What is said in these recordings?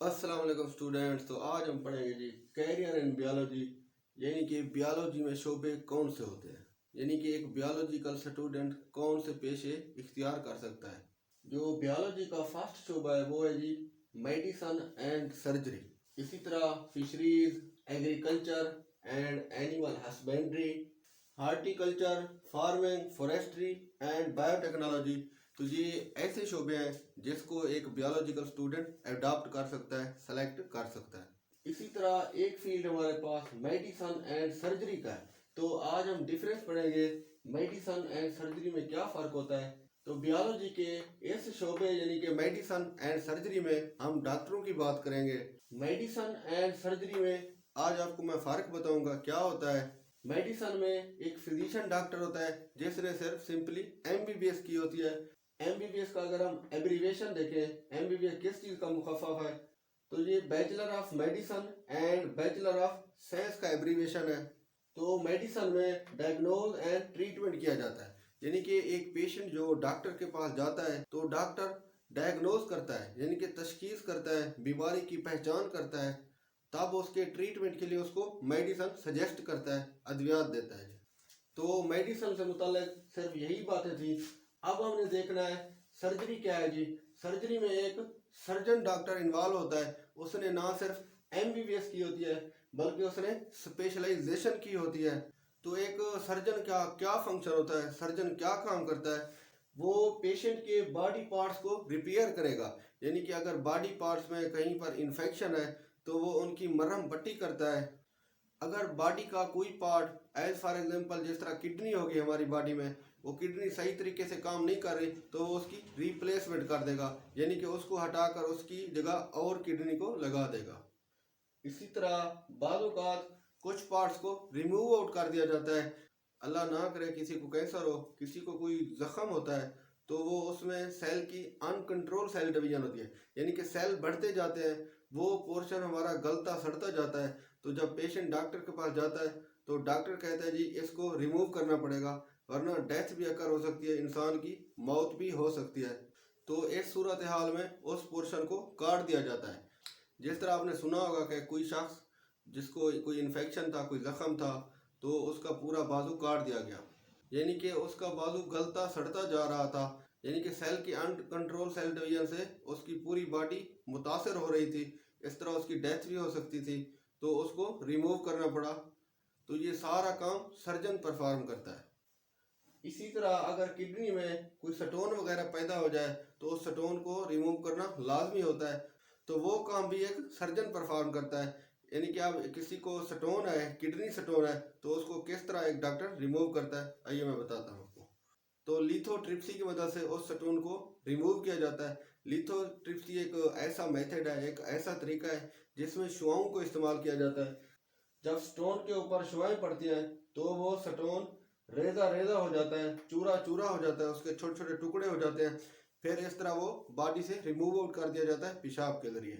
अस्सलाम वालेकुम स्टूडेंट्स। तो आज हम पढ़ेंगे जी कैरियर इन बियोलॉजी, यानी कि बियोलॉजी में शोबे कौन से होते हैं, यानी कि एक बियोलॉजिकल स्टूडेंट कौन से पेशे इख्तियार कर सकता है। जो बियोलॉजी का फर्स्ट शोबा है वो है जी मेडिसन एंड सर्जरी। इसी तरह fisheries, agriculture and animal husbandry, horticulture, farming, forestry and biotechnology. तो ये ऐसे शोबे हैं जिसको एक बियोलॉजिकल स्टूडेंट अडॉप्ट कर सकता है, सेलेक्ट कर सकता है। इसी तरह एक फील्ड हमारे पास मेडिसन एंड सर्जरी का है। तो आज हम डिफरेंस पढ़ेंगे मेडिसन एंड सर्जरी में क्या फ़र्क होता है। तो बियोलॉजी के इस शोबे यानी कि मेडिसन एंड सर्जरी में हम डॉक्टरों की बात करेंगे। मेडिसन एंड सर्जरी में आज आपको मैं फ़र्क बताऊंगा क्या होता है। मेडिसन में एक फिजिशियन डॉक्टर होता है जिसने सिर्फ सिंपली एमबीबीएस की होती है। एमबीबीएस का अगर हम एब्रीविएशन देखें, एमबीबीएस किस चीज़ का मुखफ़फ़ है, तो ये bachelor of medicine and bachelor of science का एब्रीविएशन है। तो मेडिसन में डायग्नोज एंड ट्रीटमेंट किया जाता है, यानी कि एक पेशेंट जो डॉक्टर के पास जाता है तो डॉक्टर डायग्नोज करता है, यानी कि तशखीस करता है, बीमारी की पहचान करता है, तब उसके ट्रीटमेंट के लिए उसको मेडिसन सजेस्ट करता है, अद्वियात देता है। तो मेडिसन से मुताल्लिक सिर्फ यही बातें थी। अब हमने देखना है सर्जरी क्या है जी। सर्जरी में एक सर्जन डॉक्टर इन्वॉल्व होता है। उसने ना सिर्फ एमबीबीएस की होती है बल्कि उसने स्पेशलाइजेशन की होती है। तो एक सर्जन का क्या फंक्शन होता है, सर्जन क्या काम करता है, वो पेशेंट के बॉडी पार्ट्स को रिपेयर करेगा, यानी कि अगर बॉडी पार्ट्स में कहीं पर इन्फेक्शन है तो वो उनकी मरहम पट्टी करता है। अगर बॉडी का कोई पार्ट एज फॉर एग्जांपल जिस तरह किडनी होगी हमारी बॉडी में, वो किडनी सही तरीके से काम नहीं कर रही तो वो उसकी रिप्लेसमेंट कर देगा, यानी कि उसको हटाकर उसकी जगह और किडनी को लगा देगा। इसी तरह बाज़ औक़ात कुछ पार्ट्स को रिमूव आउट कर दिया जाता है। अल्लाह ना करे किसी को कैंसर हो, किसी को कोई जख्म होता है, तो वो उसमें सेल की अनकंट्रोल सेल डिवीजन होती है, यानी कि सेल बढ़ते जाते हैं, वो पोर्शन हमारा गलता सड़ता जाता है। तो जब पेशेंट डॉक्टर के पास जाता है तो डॉक्टर कहता है जी इसको रिमूव करना पड़ेगा, वरना डेथ भी अकर हो सकती है, इंसान की मौत भी हो सकती है। तो इस सूरत हाल में उस पोर्शन को काट दिया जाता है। जिस तरह आपने सुना होगा कि कोई शख्स जिसको कोई इन्फेक्शन था, कोई ज़ख़म था, तो उसका पूरा बाजू काट दिया गया, यानी कि उसका बाजू गलता सड़ता जा रहा था, यानी कि सेल की अनकंट्रोल सेल डिवीजन से उसकी पूरी बॉडी मुतासर हो रही थी, इस तरह उसकी डेथ भी हो सकती थी, तो उसको रिमूव करना पड़ा। तो ये सारा काम सर्जन परफॉर्म करता है। इसी तरह अगर किडनी में कोई स्टोन वगैरह पैदा हो जाए तो उस स्टोन को रिमूव करना लाजमी होता है, तो वो काम भी एक सर्जन परफॉर्म करता है। यानी कि अब किसी को स्टोन है, किडनी स्टोन है, तो उसको किस तरह एक डॉक्टर रिमूव करता है, आइए मैं बताता हूँ आपको। तो लिथोट्रिप्सी की मदद से उस स्टोन को रिमूव किया जाता है। लिथोट्रिप्सी एक ऐसा मेथड है, एक ऐसा तरीका है जिसमें शुआओं को इस्तेमाल किया जाता है। जब स्टोन के ऊपर शुआएं पड़ती हैं तो वो स्टोन रेजा रेजा हो जाता है, चूरा चूरा हो जाता है, उसके छोटे छोटे टुकड़े हो जाते हैं। फिर इस तरह वो बॉडी से रिमूव आउट कर दिया जाता है पेशाब के जरिए।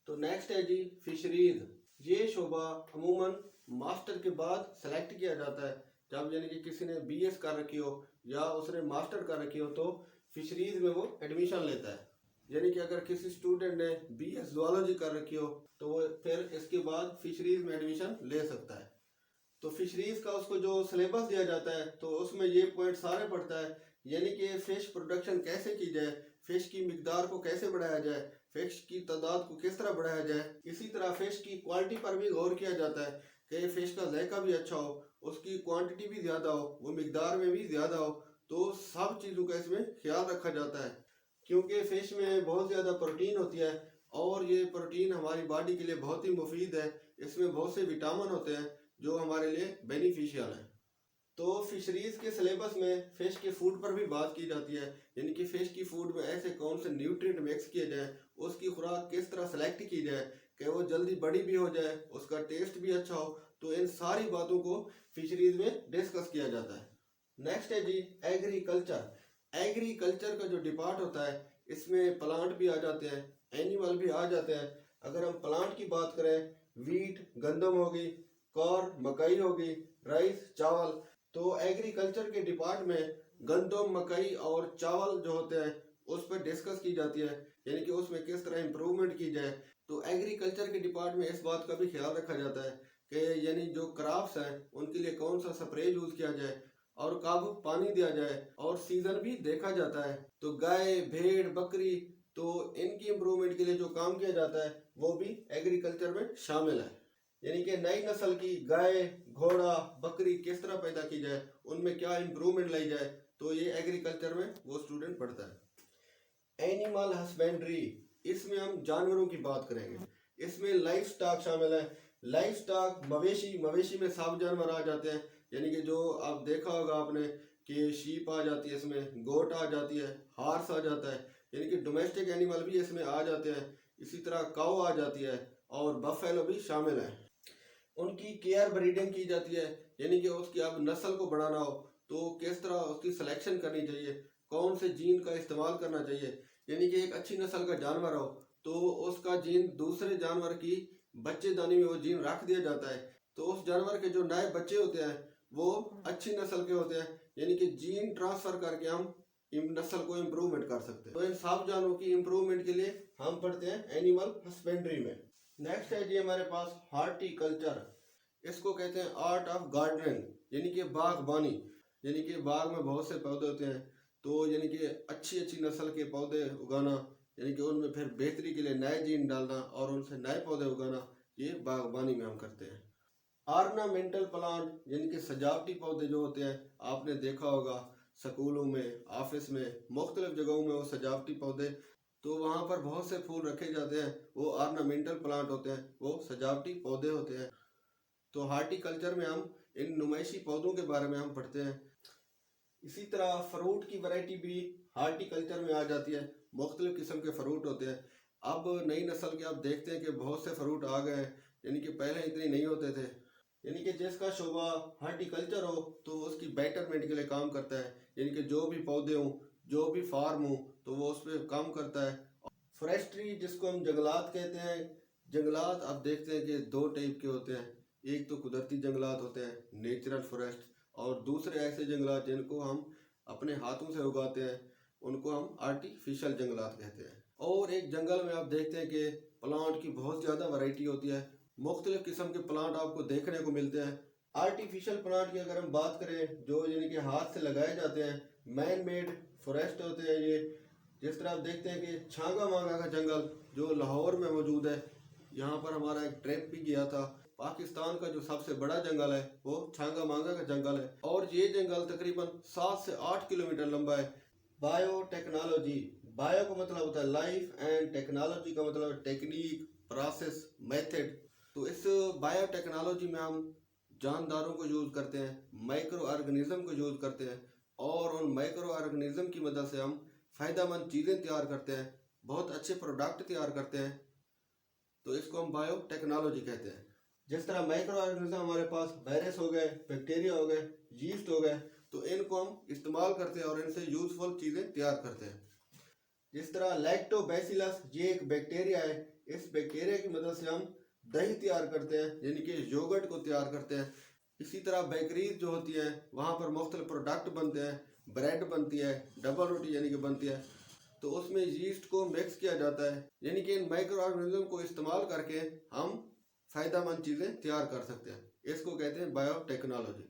तो नेक्स्ट है जी फिशरीज। ये शोबा अमूमन मास्टर के बाद सेलेक्ट किया जाता है। जब यानी कि किसी ने बीएस कर रखी हो या उसने मास्टर कर रखी हो तो फिशरीज में वो एडमिशन लेता है। यानी कि अगर किसी स्टूडेंट ने बीएस जूलॉजी कर रखी हो तो वो फिर इसके बाद फिशरीज में एडमिशन ले सकता है। तो फिशरीज का उसको जो सिलेबस दिया जाता है तो उसमें ये पॉइंट सारे पढ़ता है, यानी कि फ़िश प्रोडक्शन कैसे की जाए, फ़िश की मिकदार को कैसे बढ़ाया जाए, फ़िश की तादाद को किस तरह बढ़ाया जाए। इसी तरह फ़िश की क्वालिटी पर भी गौर किया जाता है कि फ़िश का जायका भी अच्छा हो, उसकी क्वांटिटी भी ज़्यादा हो, वो मिकदार में भी ज़्यादा हो। तो सब चीज़ों का इसमें ख्याल रखा जाता है, क्योंकि फ़िश में बहुत ज़्यादा प्रोटीन होती है और ये प्रोटीन हमारी बॉडी के लिए बहुत ही मुफीद है। इसमें बहुत से विटामिन होते हैं जो हमारे लिए बेनिफिशियल है। तो फिशरीज के सिलेबस में फ़िश के फूड पर भी बात की जाती है, यानी कि फ़िश की फूड में ऐसे कौन से न्यूट्रिएंट मिक्स किए जाए, उसकी खुराक किस तरह सेलेक्ट की जाए कि वो जल्दी बड़ी भी हो जाए, उसका टेस्ट भी अच्छा हो। तो इन सारी बातों को फिशरीज में डिस्कस किया जाता है। नेक्स्ट है जी एग्रीकल्चर। एग्रीकल्चर का जो डिपार्ट होता है इसमें प्लांट भी आ जाते हैं, एनिमल भी आ जाते हैं। अगर हम प्लांट की बात करें, वीट गंदम होगी, कॉर्न मकई होगी, राइस चावल। तो एग्रीकल्चर के डिपार्ट में गंदम, मकई और चावल जो होते हैं उस पर डिस्कस की जाती है, यानी कि उसमें किस तरह इम्प्रूवमेंट की जाए। तो एग्रीकल्चर के डिपार्टमेंट में इस बात का भी ख्याल रखा जाता है कि यानी जो क्रॉप्स हैं उनके लिए कौन सा स्प्रे यूज़ किया जाए और कब पानी दिया जाए, और सीजन भी देखा जाता है। तो गाय, भेड़, बकरी, तो इनकी इम्प्रूवमेंट के लिए जो काम किया जाता है वो भी एग्रीकल्चर में शामिल है। यानी कि नई नस्ल की गाय, घोड़ा, बकरी किस तरह पैदा की जाए, उनमें क्या इम्प्रूवमेंट लाई जाए, तो ये एग्रीकल्चर में वो स्टूडेंट पढ़ता है। एनिमल हस्बेंड्री, इसमें हम जानवरों की बात करेंगे। इसमें लाइफ स्टॉक शामिल है। लाइफ स्टॉक मवेशी, मवेशी में सब जानवर आ जाते हैं। यानी कि जो आप देखा होगा आपने कि शीप आ जाती है, इसमें गोट आ जाती है, हार्स आ जाता है, यानी कि डोमेस्टिक एनिमल भी इसमें आ जाते हैं। इसी तरह काऊ आ जाती है और बफेलो भी शामिल है। उनकी केयर ब्रीडिंग की जाती है, यानी कि उसकी अब नस्ल को बढ़ाना हो तो किस तरह उसकी सिलेक्शन करनी चाहिए, कौन से जीन का इस्तेमाल करना चाहिए। यानी कि एक अच्छी नस्ल का जानवर हो तो उसका जीन दूसरे जानवर की बच्चेदानी में वो जीन रख दिया जाता है, तो उस जानवर के जो नए बच्चे होते हैं वो अच्छी नस्ल के होते हैं। यानी कि जीन ट्रांसफर करके हम इन नस्ल को इम्प्रूवमेंट कर सकते हैं। तो इन सब जानवरों की इम्प्रूवमेंट के लिए हम पढ़ते हैं एनिमल हस्बेंड्री में। नेक्स्ट है जी हमारे पास हार्टिकल्चर। इसको कहते हैं आर्ट ऑफ गार्डनिंग, यानी कि बागबानी। यानी कि बाग में बहुत से पौधे होते हैं, तो यानी कि अच्छी अच्छी नस्ल के पौधे उगाना, यानी कि उनमें फिर बेहतरी के लिए नए जीन डालना और उनसे नए पौधे उगाना, ये बागबानी में हम करते हैं। ऑर्नामेंटल प्लांट, यानी कि सजावटी पौधे जो होते हैं, आपने देखा होगा स्कूलों में, ऑफिस में, मुख्तलिफ जगहों में वो सजावटी पौधे, तो वहाँ पर बहुत से फूल रखे जाते हैं, वो ऑर्नामेंटल प्लांट होते हैं, वो सजावटी पौधे होते हैं। तो हार्टिकल्चर में हम इन नुमाइशी पौधों के बारे में हम पढ़ते हैं। इसी तरह फ्रूट की वैरायटी भी हार्टिकल्चर में आ जाती है। मुख्तलिफ किस्म के फ्रूट होते हैं। अब नई नस्ल के आप देखते हैं कि बहुत से फ्रूट आ गए हैं, यानी कि पहले इतने नहीं होते थे। यानी कि जिसका शोबा हार्टिकल्चर हो तो उसकी बेटरमेंट के लिए काम करता है, यानी कि जो भी पौधे हों, जो भी फार्म हो, तो वो उस पर काम करता है। फॉरेस्ट्री, जिसको हम जंगलात कहते हैं, जंगलात आप देखते हैं कि दो टाइप के होते हैं। एक तो कुदरती जंगलात होते हैं, नेचुरल फॉरेस्ट, और दूसरे ऐसे जंगलात जिनको हम अपने हाथों से उगाते हैं, उनको हम आर्टिफिशियल जंगलात कहते हैं। और एक जंगल में आप देखते हैं कि प्लांट की बहुत ज़्यादा वैरायटी होती है, मुख्तलिफ किस्म के प्लांट आपको देखने को मिलते हैं। आर्टिफिशियल प्लांट की अगर हम बात करें, जो यानी कि हाथ से लगाए जाते हैं, मैन मेड फॉरेस्ट होते हैं ये। जिस तरह आप देखते हैं कि छांगा मांगा का जंगल जो लाहौर में मौजूद है, यहाँ पर हमारा एक ट्रिप भी गया था। पाकिस्तान का जो सबसे बड़ा जंगल है वो छांगा मांगा का जंगल है, और ये जंगल तकरीबन 7 से 8 किलोमीटर लंबा है। बायोटेक्नोलॉजी, बायो का मतलब होता है लाइफ, एंड टेक्नोलॉजी का मतलब टेक्निक, प्रोसेस, मेथड। तो इस बायोटेक्नोलॉजी में हम जानदारों को यूज़ करते हैं, माइक्रो ऑर्गेनिज्म को यूज़ करते हैं, और उन माइक्रो ऑर्गेनिज्म की मदद से हम फ़ायदेमंद चीज़ें तैयार करते हैं, बहुत अच्छे प्रोडक्ट तैयार करते हैं। तो इसको हम बायोटेक्नोलॉजी कहते हैं। जिस तरह माइक्रो ऑर्गेनिज्म हमारे पास वायरस हो गए, बैक्टीरिया हो गए, यीस्ट हो गए, तो इनको हम इस्तेमाल करते हैं और इनसे यूजफुल चीज़ें तैयार करते हैं। जिस तरह लैक्टोबैसिलस, ये एक बैक्टीरिया है, इस बैक्टीरिया की मदद से हम दही तैयार करते हैं, यानी कि योगर्ट को तैयार करते हैं। इसी तरह बेकरीज जो होती हैं वहाँ पर मुख्तलिफ प्रोडक्ट बनते हैं, ब्रेड बनती है, डबल रोटी यानी कि बनती है, तो उसमें यीस्ट को मिक्स किया जाता है। यानी कि इन माइक्रो ऑर्गेनिज्म को इस्तेमाल करके हम फ़ायदेमंद चीज़ें तैयार कर सकते हैं। इसको कहते हैं बायोटेक्नोलॉजी।